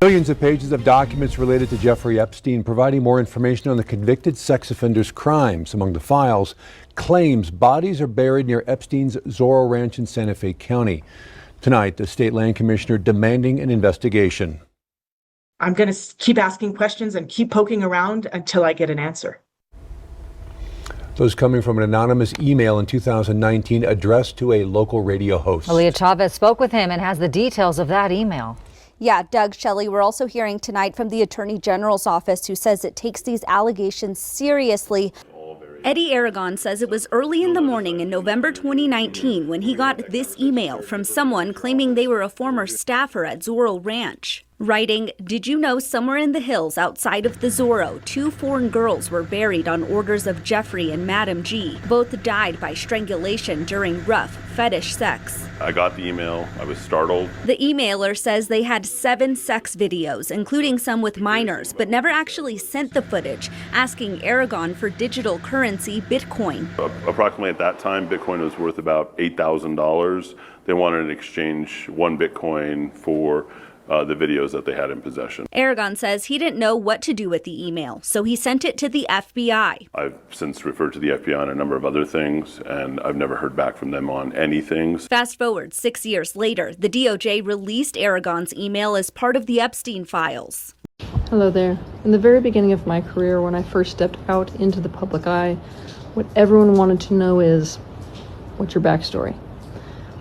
Millions of pages of documents related to Jeffrey Epstein, providing more information on the convicted sex offender's crimes. Among the files, claims bodies are buried near Epstein's Zorro Ranch in Santa Fe County. Tonight, the state land commissioner demanding an investigation. I'm going to keep asking questions and keep poking around until I get an answer. Those coming from an anonymous email in 2019 addressed to a local radio host. Aaliyah Chavez spoke with him and has the details of that email. Yeah, Doug, Shelley, we're also hearing tonight from the Attorney General's office, who says it takes these allegations seriously. Eddie Aragon says it was early in the morning in November 2019 when he got this email from someone claiming they were a former staffer at Zorro Ranch. Writing, "Did you know somewhere in the hills outside of the Zorro, 2 foreign girls were buried on orders of Jeffrey and Madam G. Both died by strangulation during rough fetish sex." I got the email. I was startled. The emailer says they had 7 sex videos, including some with minors, but never actually sent the footage, asking Aragon for digital currency Bitcoin. Approximately at that time, Bitcoin was worth about $8,000. They wanted to exchange 1 Bitcoin for the videos that they had in possession. Aragon says he didn't know what to do with the email, so he sent it to the FBI. I've since referred to the FBI on a number of other things, and I've never heard back from them on anything. Fast forward 6 years later, the DOJ released Aragon's email as part of the Epstein files. Hello there. In the very beginning of my career, when I first stepped out into the public eye, what everyone wanted to know is, what's your backstory?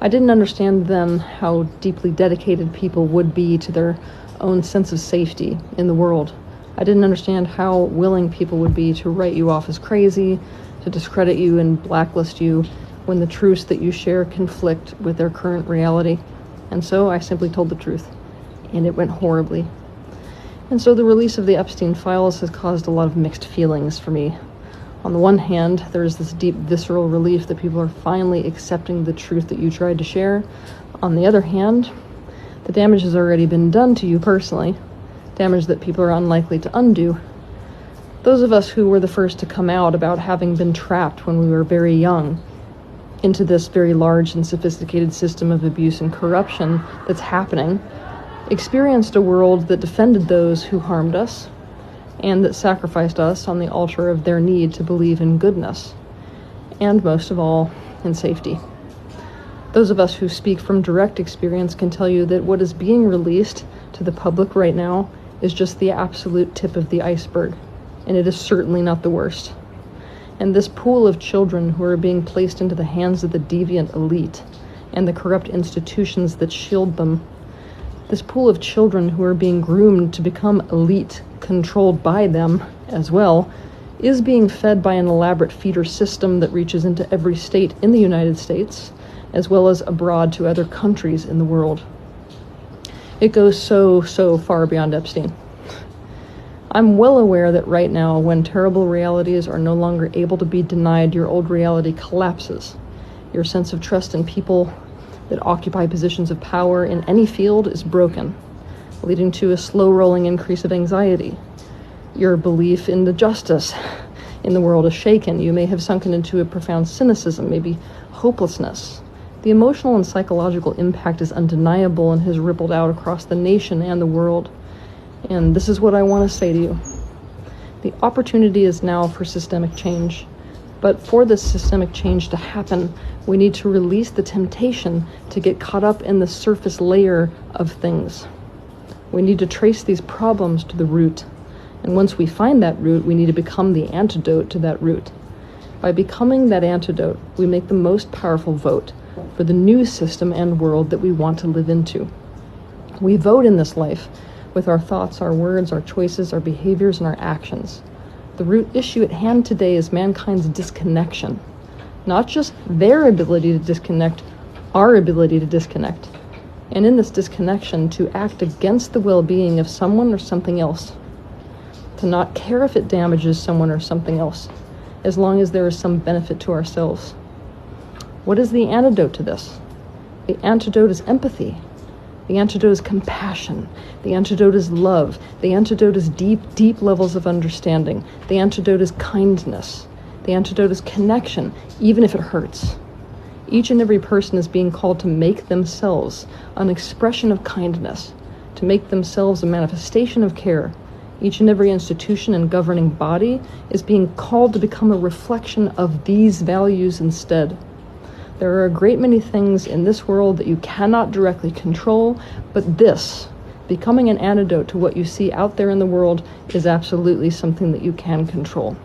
I didn't understand then how deeply dedicated people would be to their own sense of safety in the world. I didn't understand how willing people would be to write you off as crazy, to discredit you and blacklist you when the truths that you share conflict with their current reality. And so I simply told the truth, and it went horribly. And so the release of the Epstein files has caused a lot of mixed feelings for me. On the one hand, there's this deep visceral relief that people are finally accepting the truth that you tried to share. On the other hand, the damage has already been done to you personally, damage that people are unlikely to undo. Those of us who were the first to come out about having been trapped when we were very young into this very large and sophisticated system of abuse and corruption that's happening, experienced a world that defended those who harmed us, and that sacrificed us on the altar of their need to believe in goodness, and most of all, in safety. Those of us who speak from direct experience can tell you that what is being released to the public right now is just the absolute tip of the iceberg, and it is certainly not the worst. And this pool of children who are being placed into the hands of the deviant elite and the corrupt institutions that shield them, this pool of children who are being groomed to become elite, controlled by them as well, is being fed by an elaborate feeder system that reaches into every state in the United States, as well as abroad to other countries in the world. It goes so far beyond Epstein. I'm well aware that right now, when terrible realities are no longer able to be denied, your old reality collapses. Your sense of trust in people that occupy positions of power in any field is broken, leading to a slow-rolling increase of anxiety. Your belief in the justice in the world is shaken. You may have sunken into a profound cynicism, maybe hopelessness. The emotional and psychological impact is undeniable and has rippled out across the nation and the world. And this is what I want to say to you. The opportunity is now for systemic change. But for this systemic change to happen, we need to release the temptation to get caught up in the surface layer of things. We need to trace these problems to the root. And once we find that root, we need to become the antidote to that root. By becoming that antidote, we make the most powerful vote for the new system and world that we want to live into. We vote in this life with our thoughts, our words, our choices, our behaviors, and our actions. The root issue at hand today is mankind's disconnection. Not just their ability to disconnect, our ability to disconnect. And in this disconnection, to act against the well-being of someone or something else. To not care if it damages someone or something else, as long as there is some benefit to ourselves. What is the antidote to this? The antidote is empathy. The antidote is compassion. The antidote is love. The antidote is deep levels of understanding. The antidote is kindness. The antidote is connection, even if it hurts. Each and every person is being called to make themselves an expression of kindness, to make themselves a manifestation of care. Each and every institution and governing body is being called to become a reflection of these values instead. There are a great many things in this world that you cannot directly control, but this, becoming an antidote to what you see out there in the world, is absolutely something that you can control.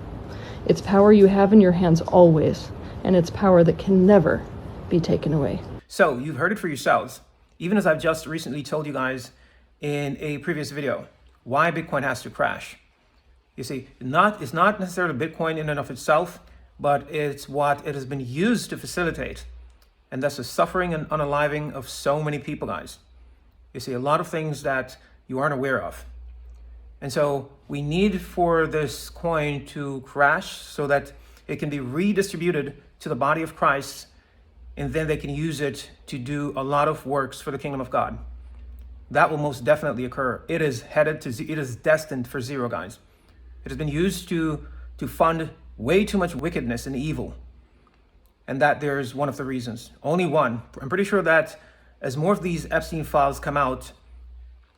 It's power you have in your hands always, and it's power that can never be taken away. So you've heard it for yourselves, even as I've just recently told you guys in a previous video, why Bitcoin has to crash. You see, it's not necessarily Bitcoin in and of itself, but it's what it has been used to facilitate. And that's the suffering and unaliving of so many people, guys. You see, a lot of things that you aren't aware of. And so we need for this coin to crash so that it can be redistributed to the body of Christ, and then they can use it to do a lot of works for the kingdom of God. That will most definitely occur. It is destined for zero, guys. It has been used to fund way too much wickedness and evil. And that there's one of the reasons. Only one. I'm pretty sure that as more of these Epstein files come out,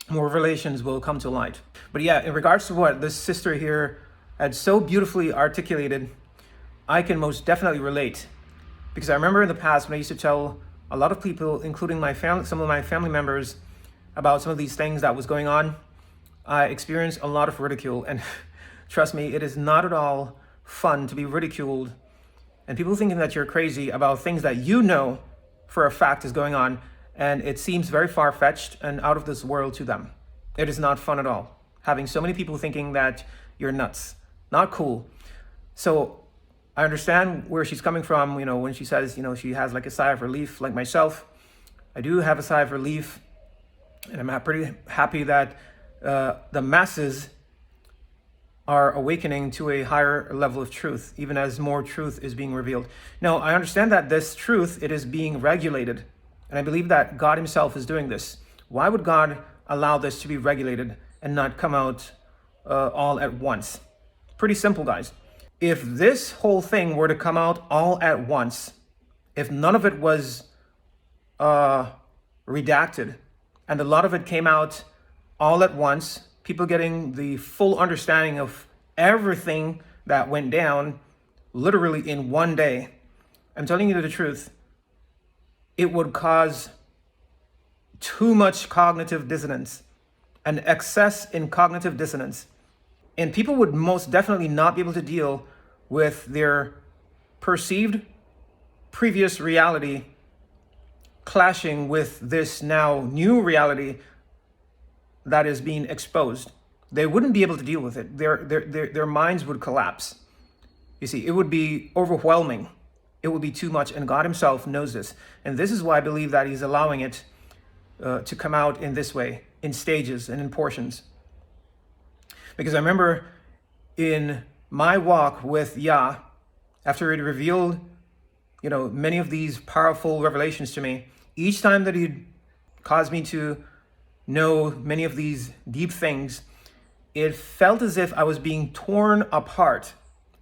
more revelations will come to light. But yeah, in regards to what this sister here had so beautifully articulated, I can most definitely relate. Because I remember in the past when I used to tell a lot of people, including my family, some of my family members, about some of these things that was going on, I experienced a lot of ridicule. And trust me, it is not at all fun to be ridiculed and people thinking that you're crazy about things that you know for a fact is going on, and it seems very far-fetched and out of this world to them. It is not fun at all, having so many people thinking that you're nuts. Not cool. So I understand where she's coming from, when she says, she has like a sigh of relief, like myself. I do have a sigh of relief, and I'm pretty happy that the masses are awakening to a higher level of truth, even as more truth is being revealed. Now, I understand that this truth, it is being regulated, and I believe that God himself is doing this. Why would God allow this to be regulated and not come out all at once? Pretty simple, guys. If this whole thing were to come out all at once, if none of it was redacted, and a lot of it came out all at once, people getting the full understanding of everything that went down literally in one day, I'm telling you the truth, it would cause too much cognitive dissonance, an excess in cognitive dissonance. And people would most definitely not be able to deal with their perceived previous reality clashing with this now new reality that is being exposed. They wouldn't be able to deal with it. Their minds would collapse. You see, it would be overwhelming. It would be too much, and God himself knows this. And this is why I believe that he's allowing it to come out in this way, in stages and in portions. Because I remember in my walk with Yah, after it revealed, many of these powerful revelations to me, each time that he'd caused me to know many of these deep things, it felt as if I was being torn apart.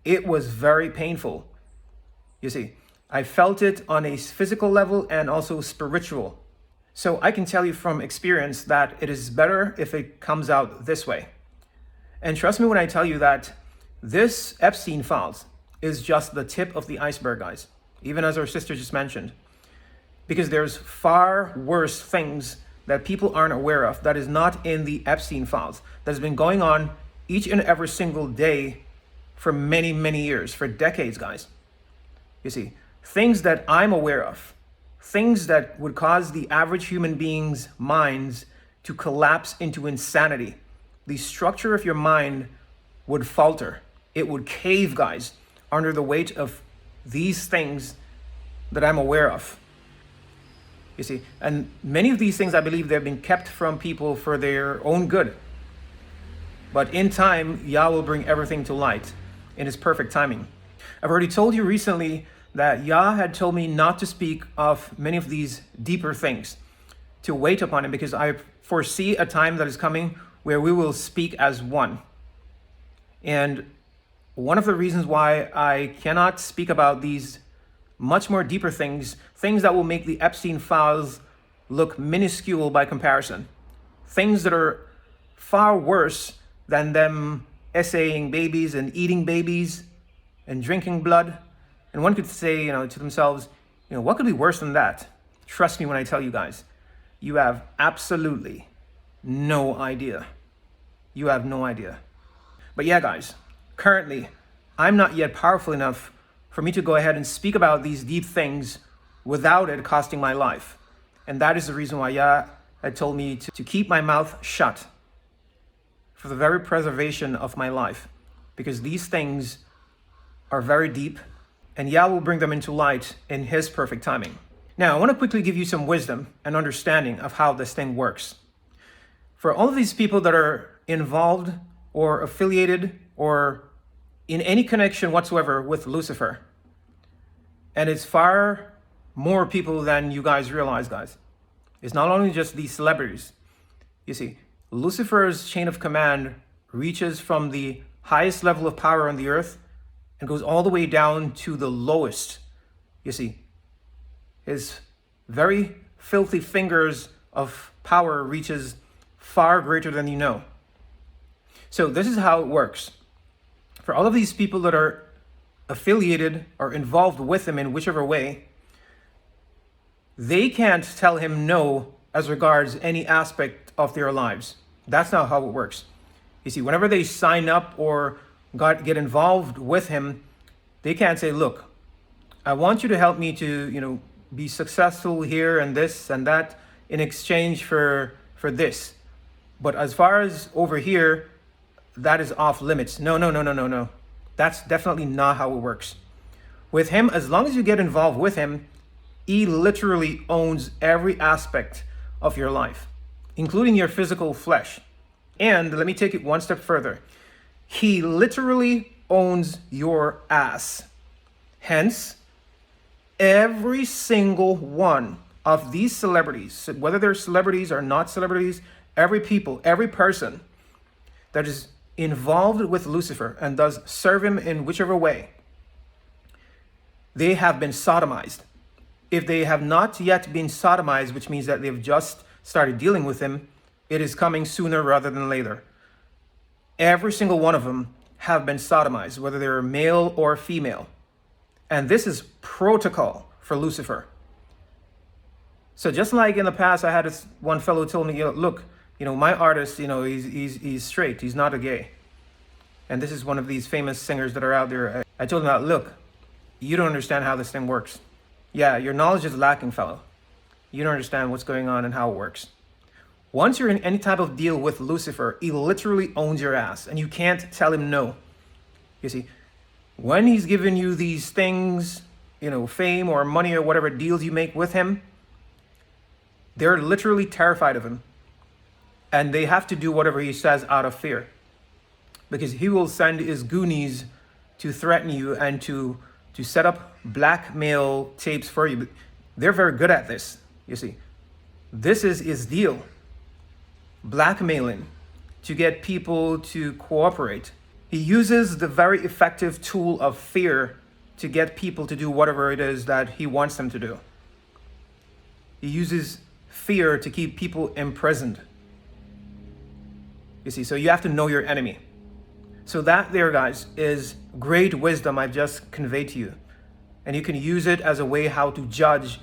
It was very painful. You see, I felt it on a physical level and also spiritual. So I can tell you from experience that it is better if it comes out this way. And trust me when I tell you that this Epstein files is just the tip of the iceberg, guys, even as our sister just mentioned. Because there's far worse things that people aren't aware of that is not in the Epstein files, that has been going on each and every single day for many, many years, for decades, guys. You see, things that I'm aware of, things that would cause the average human being's minds to collapse into insanity. The structure of your mind would falter. It would cave, guys, under the weight of these things that I'm aware of. You see, and many of these things, I believe, they've been kept from people for their own good. But in time, Yah will bring everything to light in his perfect timing. I've already told you recently that Yah had told me not to speak of many of these deeper things, to wait upon him, because I foresee a time that is coming where we will speak as one. And one of the reasons why I cannot speak about these much more deeper things, things that will make the Epstein files look minuscule by comparison, things that are far worse than them essaying babies and eating babies and drinking blood. And one could say, to themselves, what could be worse than that? Trust me when I tell you guys, you have absolutely no idea. You have no idea. But yeah, guys, currently, I'm not yet powerful enough for me to go ahead and speak about these deep things without it costing my life. And that is the reason why Yah had told me to keep my mouth shut for the very preservation of my life, because these things are very deep and Yah will bring them into light in His perfect timing. Now, I want to quickly give you some wisdom and understanding of how this thing works. For all of these people that are involved or affiliated or in any connection whatsoever with Lucifer, and it's far more people than you guys realize, guys. It's not only just these celebrities. You see, Lucifer's chain of command reaches from the highest level of power on the earth and goes all the way down to the lowest. You see, his very filthy fingers of power reaches far greater than you know. So this is how it works. For all of these people that are affiliated or involved with him in whichever way, they can't tell him no as regards any aspect of their lives. That's not how it works. You see, whenever they sign up or get involved with him, they can't say, look, I want you to help me to, be successful here and this and that in exchange for this. But as far as over here, that is off limits. No. That's definitely not how it works. With him, as long as you get involved with him, he literally owns every aspect of your life, including your physical flesh. And let me take it one step further. He literally owns your ass. Hence, every single one of these celebrities, whether they're celebrities or not celebrities, every person that is involved with Lucifer and does serve him in whichever way, they have been sodomized. If they have not yet been sodomized, which means that they've just started dealing with him, it is coming sooner rather than later. Every single one of them have been sodomized, whether they're male or female. And this is protocol for Lucifer. So just like in the past, I had this one fellow told me, look, my artist, he's straight. He's not a gay. And this is one of these famous singers that are out there. I told him, look, you don't understand how this thing works. Yeah, your knowledge is lacking, fellow. You don't understand what's going on and how it works. Once you're in any type of deal with Lucifer, he literally owns your ass and you can't tell him no. You see, when he's giving you these things, fame or money or whatever deals you make with him, they're literally terrified of him. And they have to do whatever he says out of fear. Because he will send his goonies to threaten you and to set up blackmail tapes for you. They're very good at this, you see. This is his deal. Blackmailing to get people to cooperate. He uses the very effective tool of fear to get people to do whatever it is that he wants them to do. He uses fear to keep people imprisoned. You see, so you have to know your enemy. So that there, guys, is great wisdom I've just conveyed to you. And you can use it as a way how to judge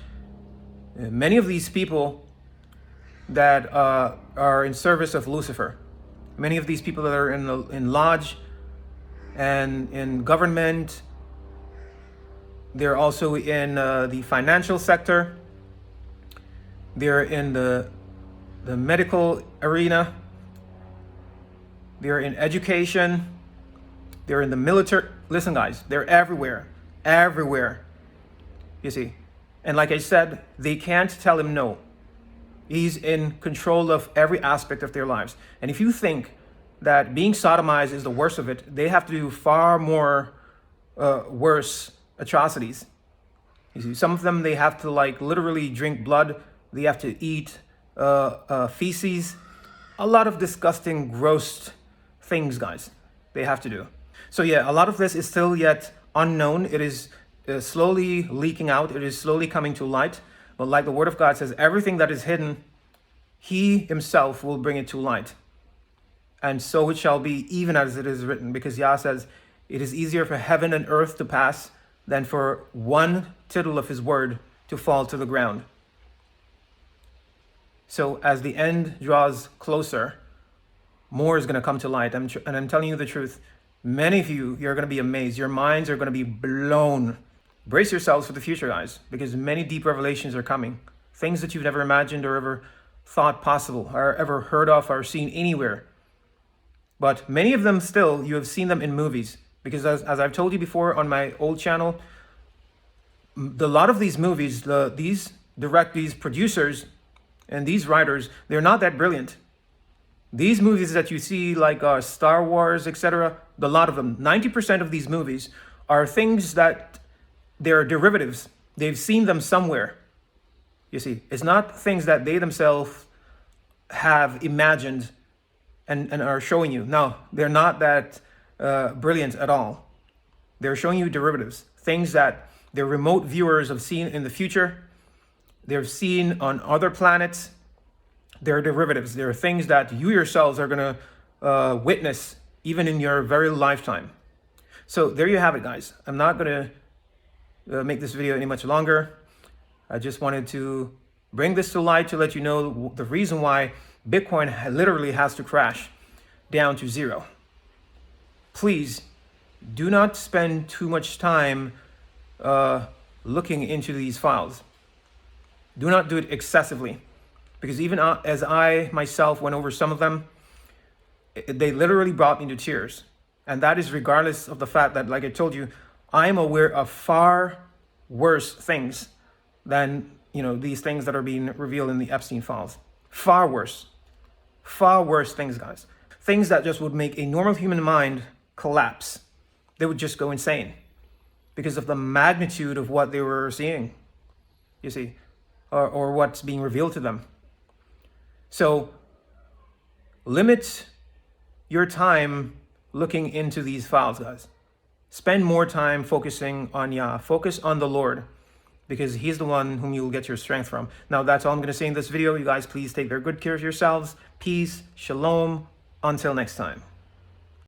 many of these people that are in service of Lucifer. Many of these people that are in lodge and in government. They're also in the financial sector. They're in the medical arena. They're in education. They're in the military. Listen, guys, they're everywhere. Everywhere. You see. And like I said, they can't tell him no. He's in control of every aspect of their lives. And if you think that being sodomized is the worst of it, they have to do far more worse atrocities. You see, some of them, they have to literally drink blood. They have to eat feces. A lot of disgusting, gross things, guys, they have to do. So yeah, a lot of this is still yet unknown. It is slowly leaking out. It is slowly coming to light. But like the word of God says, everything that is hidden, he himself will bring it to light. And so it shall be, even as it is written, because Yah says, it is easier for heaven and earth to pass than for one tittle of his word to fall to the ground. So as the end draws closer, more is going to come to light. And I'm telling you the truth. Many of you, you're going to be amazed. Your minds are going to be blown. Brace yourselves for the future, guys, because many deep revelations are coming. Things that you've never imagined or ever thought possible, or ever heard of, or seen anywhere. But many of them still, you have seen them in movies. Because as I've told you before on my old channel, a lot of these movies, these producers and these writers, they're not that brilliant. These movies that you see, like Star Wars, etc., a lot of them, 90% of these movies are things that they're derivatives. They've seen them somewhere. You see, it's not things that they themselves have imagined and are showing you. No, they're not that brilliant at all. They're showing you derivatives, things that their remote viewers have seen in the future. They've seen on other planets. They're derivatives. They're things that you yourselves are going to witness even in your very lifetime. So there you have it, guys. I'm not going to make this video any much longer. I just wanted to bring this to light to let you know the reason why Bitcoin literally has to crash down to zero. Please do not spend too much time looking into these files. Do not do it excessively, because even as I myself went over some of them, they literally brought me to tears. And that is regardless of the fact that, like I told you, I'm aware of far worse things than, these things that are being revealed in the Epstein files. Far worse things, guys. Things that just would make a normal human mind collapse. They would just go insane because of the magnitude of what they were seeing, you see, or what's being revealed to them. So limit your time looking into these files, guys. Spend more time focusing on Yah. Focus on the Lord, because he's the one whom you will get your strength from. Now, that's all I'm going to say in this video. You guys, please take very good care of yourselves. Peace, shalom. Until next time.